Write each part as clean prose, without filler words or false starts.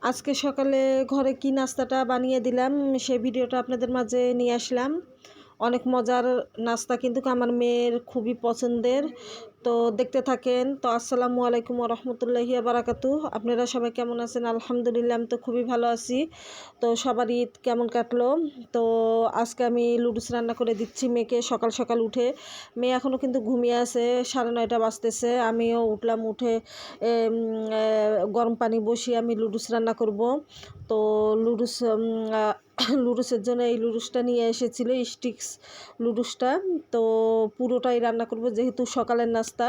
আজকে সকালে ঘরে কি নাস্তাটা বানিয়ে দিলাম সেই ভিডিওটা আপনাদের মাঝে নিয়ে আসলাম। অনেক মজার নাস্তা, কিন্তু আমার মেয়ের খুবই পছন্দের। তো দেখতে থাকেন। তো আসসালামু আলাইকুম রহমতুল্লাহি বারাকাতু। আপনারা সবাই কেমন আছেন? আলহামদুলিল্লাহ, আমি তো খুবই ভালো আছি। তো সবার ঈদ কেমন কাটলো? তো আজকে আমি লুডুস রান্না করে দিচ্ছি মেয়েকে। সকাল সকাল উঠে মেয়ে এখনও কিন্তু ঘুমিয়ে আছে, 9:30 বাজতেছে। আমিও উঠলাম, উঠে গরম পানি বসিয়ে আমি লুডুস রান্না করব। তো লুডুস লুডুসের জন্য এই লুডুসটা নিয়ে এসেছিল, স্টিক্স লুডুসটা। তো পুরোটাই রান্না করব, যেহেতু সকালের নাস্তা,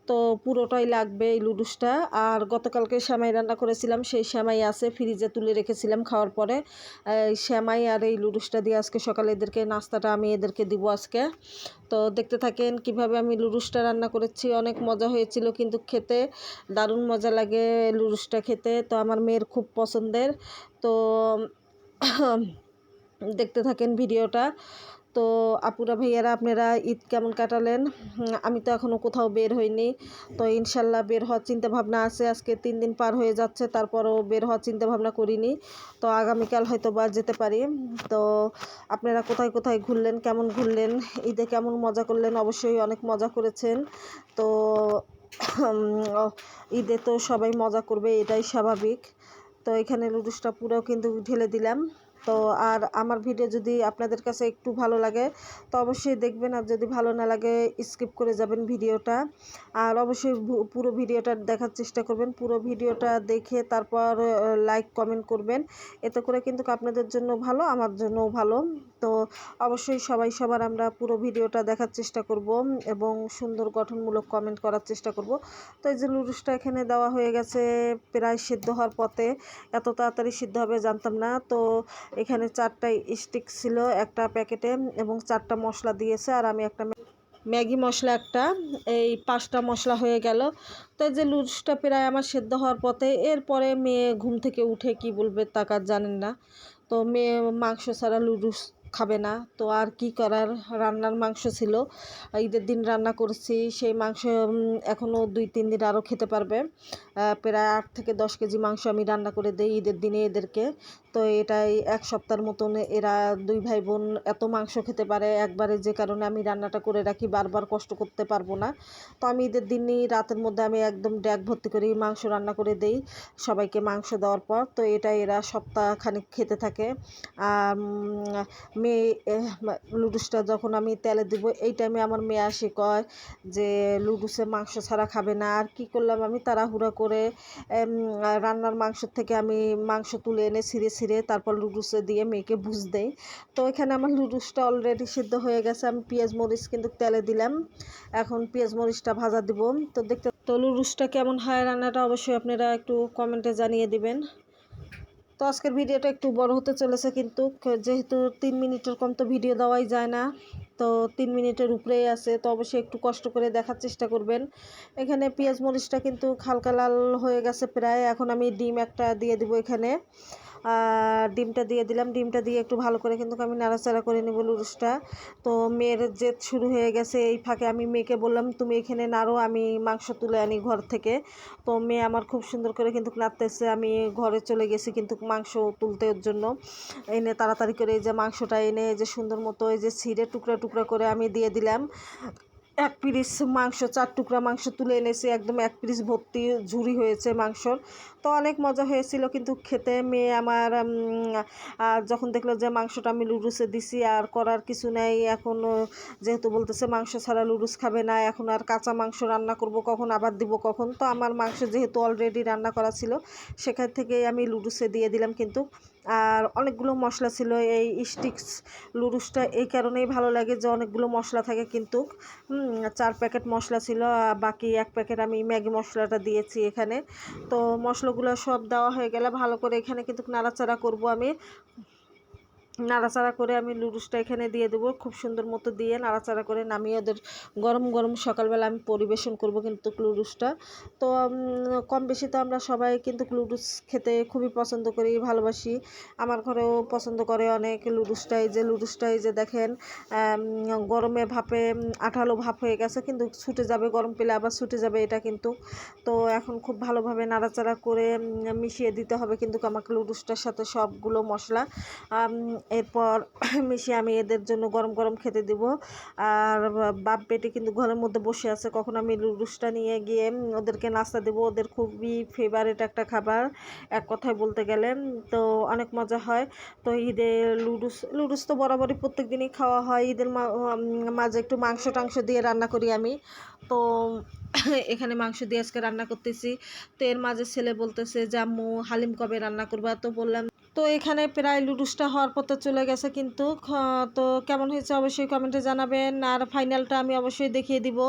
তো পুরোটাই লাগবে এই লুডুসটা। আর গতকালকে সেমাই রান্না করেছিলাম, সেই সেমাই আছে, ফ্রিজে তুলে রেখেছিলাম খাওয়ার পরে। এই সেমাই আর এই লুডুসটা দিয়ে আজকে সকালে এদেরকে নাস্তাটা আমি এদেরকে দিব আজকে। তো দেখতে থাকেন কিভাবে আমি লুডুসটা রান্না করেছি। অনেক মজা হয়েছিল কিন্তু খেতে, দারুণ মজা লাগে লুডুসটা খেতে। তো আমার মেয়ের খুব পছন্দের। তো দেখতে থাকেন ভিডিওটা। তো আপুরা ভাইয়ারা, আপনারা ঈদ কেমন কাটালেন? আমি তো এখনও কোথাও বের হইনি। তো ইনশাল্লাহ বের হওয়ার চিন্তাভাবনা আছে। আজকে 3 দিন পার হয়ে যাচ্ছে, তারপরও বের হওয়ার চিন্তাভাবনা করিনি। তো আগামীকাল হয়তো বা যেতে পারি। তো আপনারা কোথায় কোথায় ঘুরলেন, কেমন ঘুরলেন, ঈদে কেমন মজা করলেন? অবশ্যই অনেক মজা করেছেন। তো ঈদে তো সবাই মজা করবে, এটাই স্বাভাবিক। তো এখানে লুডুসটা পুরো কিন্তু ঢেলে দিলাম। তো আর আমার ভিডিও যদি আপনাদের কাছে একটু ভালো লাগে তো অবশ্যই দেখবেন, আর যদি ভালো না লাগে স্কিপ করে যাবেন ভিডিওটা। আর অবশ্যই পুরো ভিডিওটা দেখার চেষ্টা করবেন। পুরো ভিডিওটা দেখে তারপর লাইক কমেন্ট করবেন। এতে করে কিন্তু আপনাদের জন্য ভালো, আমার জন্যও ভালো। তো অবশ্যই সবাই সবার আমরা পুরো ভিডিওটা দেখার চেষ্টা করব এবং সুন্দর গঠনমূলক কমেন্ট করার চেষ্টা করব। তো এই যে লুডুসটা এখানে দেওয়া হয়ে গেছে, প্রায় সিদ্ধ হওয়ার পথে। এত তাড়াতাড়ি সিদ্ধ হবে জানতাম না। তো এখানে 4টা স্টিক ছিল একটা প্যাকেটে, এবং 4টা মশলা দিয়েছে, আর আমি একটা ম্যাগি মশলা একটা, এই 5টা মশলা হয়ে গেল। তো এই যে লুডুসটা প্রায় আমার সেদ্ধ হওয়ার পথে। এরপরে মেয়ে ঘুম থেকে উঠে কি বলবে তা কার জানেন না। তো মেয়ে মাংস ছাড়া লুডুস খাবে না, তো আর কি করার। রান্নার মাংস ছিল, ঈদের দিন রান্না করেছি, সেই মাংস এখনও 2-3 দিন আরও খেতে পারবে। প্রায় 8 থেকে 10 কেজি মাংস আমি রান্না করে দিই ঈদের দিনে এদেরকে। তো এটাই 1 সপ্তাহের মতন এরা 2 ভাই বোন এত মাংস খেতে পারে একবারে, যে কারণে আমি রান্নাটা করে রাখি, বারবার কষ্ট করতে পারবো না। তো আমি ঈদের দিনই রাতের মধ্যে আমি একদম ড্যাগ ভর্তি করে মাংস রান্না করে দেই সবাইকে মাংস দেওয়ার পর। তো এটা এরা সপ্তাহখানিক খেতে থাকে। আর মেয়ে লুডুসটা যখন আমি তেলে দিব, এই টাইমে আমার মেয়ে আসে কয় যে লুডুসে মাংস ছাড়া খাবে না। আর কি করলাম, আমি তাড়াহুড়া করে রান্নার মাংস থেকে আমি মাংস তুলে এনে ছিঁড়ে ছিঁড়ে তারপর লুডুসে দিয়ে মেয়েকে ভুজ দেই। তো এখানে আমার লুডুসটা অলরেডি সিদ্ধ হয়ে গেছে। আমি পেঁয়াজ মরিচ কিন্তু তেলে দিলাম, এখন পেঁয়াজ মরিচটা ভাজা দিব। তো দেখতে, তো লুডুসটা কেমন হয় রান্নাটা অবশ্যই আপনারা একটু কমেন্টে জানিয়ে দিবেন। তো আজকের ভিডিওটা একটু বড় হতে চলেছে, কিন্তু যেহেতু 3 মিনিটের কম তো ভিডিও দেওয়াই যায় না। তো 3 মিনিটের উপরেই আছে, তো অবশ্যই একটু কষ্ট করে দেখার চেষ্টা করবেন। এখানে পেঁয়াজ মরিচটা কিন্তু হালকা লাল হয়ে গেছে প্রায়। এখন আমি ডিম একটা দিয়ে দিব এখানে। ডিমটা দিয়ে দিলাম, ডিমটা দিয়ে একটু ভালো করে কিন্তু আমি নাড়াচাড়া করে নেব লুডুসটা। তো মেয়ের জেদ শুরু হয়ে গেছে, এই ফাঁকে আমি মেয়েকে বললাম তুমি এখানে নাড়ো, আমি মাংস তুলে আনি ঘর থেকে। তো মেয়ে আমার খুব সুন্দর করে কিন্তু নাড়তেছে। আমি ঘরে চলে গেছি কিন্তু মাংস তুলতে, ওর জন্য এনে তাড়াতাড়ি করে এই যে মাংসটা এনে যে সুন্দর মতো এই যে ছিঁড়ে টুকরা টুকরা করে আমি দিয়ে দিলাম। 1 পিস মাংস, 4 টুকরা মাংস তুলে এনেছি, একদম 1 পিস ভর্তি ঝুরি হয়েছে মাংসর। তো অনেক মজা হয়েছিল কিন্তু খেতে। মেয়ে আমার যখন দেখলো যে মাংসটা আমি লুডুসে দিছি আর করার কিছু নেই, এখন যেহেতু বলতেছে মাংস ছাড়া লুডুস খাবে না, এখন আর কাঁচা মাংস রান্না করব কখন, আবার দিব কখন। তো আমার মাংস যেহেতু অলরেডি রান্না করা ছিল, সেখান থেকেই আমি লুডুসে দিয়ে দিলাম কিন্তু। আর অনেকগুলো মশলা ছিল এই স্টিক্স লুডুসটা, এই কারণেই ভালো লাগে যে অনেকগুলো মশলা থাকে কিন্তু। 4 প্যাকেট মশলা ছিল, বাকি 1 প্যাকেট আমি ম্যাগি মশলাটা দিয়েছি এখানে। তো মশলাগুলো সব দেওয়া হয়ে গেলে ভালো করে এখানে কিন্তু নাড়াচাড়া করব আমি। নাড়াচাড়া করে আমি লুডুসটা এখানে দিয়ে দেবো, খুব সুন্দর মতো দিয়ে নাড়াচাড়া করে নামিয়ে ওদের গরম গরম সকালবেলা আমি পরিবেশন করব কিন্তু লুডুসটা। তো কম বেশি তো আমরা সবাই কিন্তু লুডুস খেতে খুবই পছন্দ করি, ভালোবাসি। আমার ঘরেও পছন্দ করে অনেক লুডুসটাই যে দেখেন গরমে ভাপে আঠালো ভাপ হয়ে গেছে, কিন্তু ছুটে যাবে, গরম পেলে আবার ছুটে যাবে এটা কিন্তু। তো এখন খুব ভালোভাবে নাড়াচাড়া করে মিশিয়ে দিতে হবে কিন্তু আমাকে লুডুসটার সাথে সবগুলো মশলা। এরপর মিশিয়ে আমি এদের জন্য গরম গরম খেতে দিব। আর বাপ বেটি কিন্তু ঘরের মধ্যে বসে আছে, কখন আমি লুডুসটা নিয়ে গিয়ে ওদেরকে নাস্তা দেবো। ওদের খুবই ফেভারিট একটা খাবার এক কথায় বলতে গেলে। তো অনেক মজা হয়। তো ঈদে লুডুস তো বরাবরই প্রত্যেক দিনই খাওয়া হয়। ঈদের মাঝে একটু মাংস টাংস দিয়ে রান্না করি আমি। তো এখানে মাংস দিয়ে আজকে রান্না করতেছি। তো এর মাঝে ছেলে বলতেছে যে আম্মু হালিম কবে রান্না করবা? তো বললাম, তো এখানে প্রায় লুডুসটা হওয়ার পথে চলে গেছে কিন্তু। তো কেমন হয়েছে অবশ্যই কমেন্টে জানাবেন। আর ফাইনালটা আমি অবশ্যই দেখিয়ে দিব।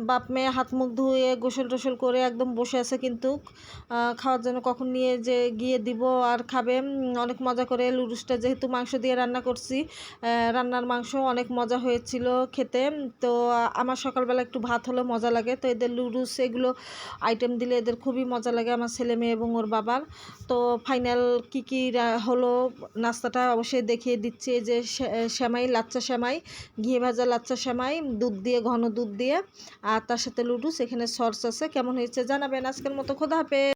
বাপ মেয়ে হাত মুখ ধুয়ে গোসল টোসল করে একদম বসে আছে কিন্তু খাওয়ার জন্য, কখন নিয়ে যে গিয়ে দিব আর খাবে। অনেক মজা করে লুডুসটা যেহেতু মাংস দিয়ে রান্না করছি, রান্নার মাংস অনেক মজা হয়েছিল খেতে। তো আমার সকালবেলা একটু ভাত হলে মজা লাগে, তো এদের লুডুস এগুলো আইটেম দিলে এদের খুবই মজা লাগে আমার ছেলে মেয়ে এবং ওর বাবার। তো ফাইনাল কী হলো নাস্তাটা অবশ্যই দেখিয়ে দিচ্ছি। এই যে সেমাই, লাচ্চা সেমাই, ঘি ভাজা লাচ্চা সেমাই, দুধ দিয়ে, ঘন দুধ দিয়ে, আর তার সাথে লুডুস, এখানে সস আছে। কেমন হয়েছে জানাবেন। আজকের মতো খোদা হাফেজ।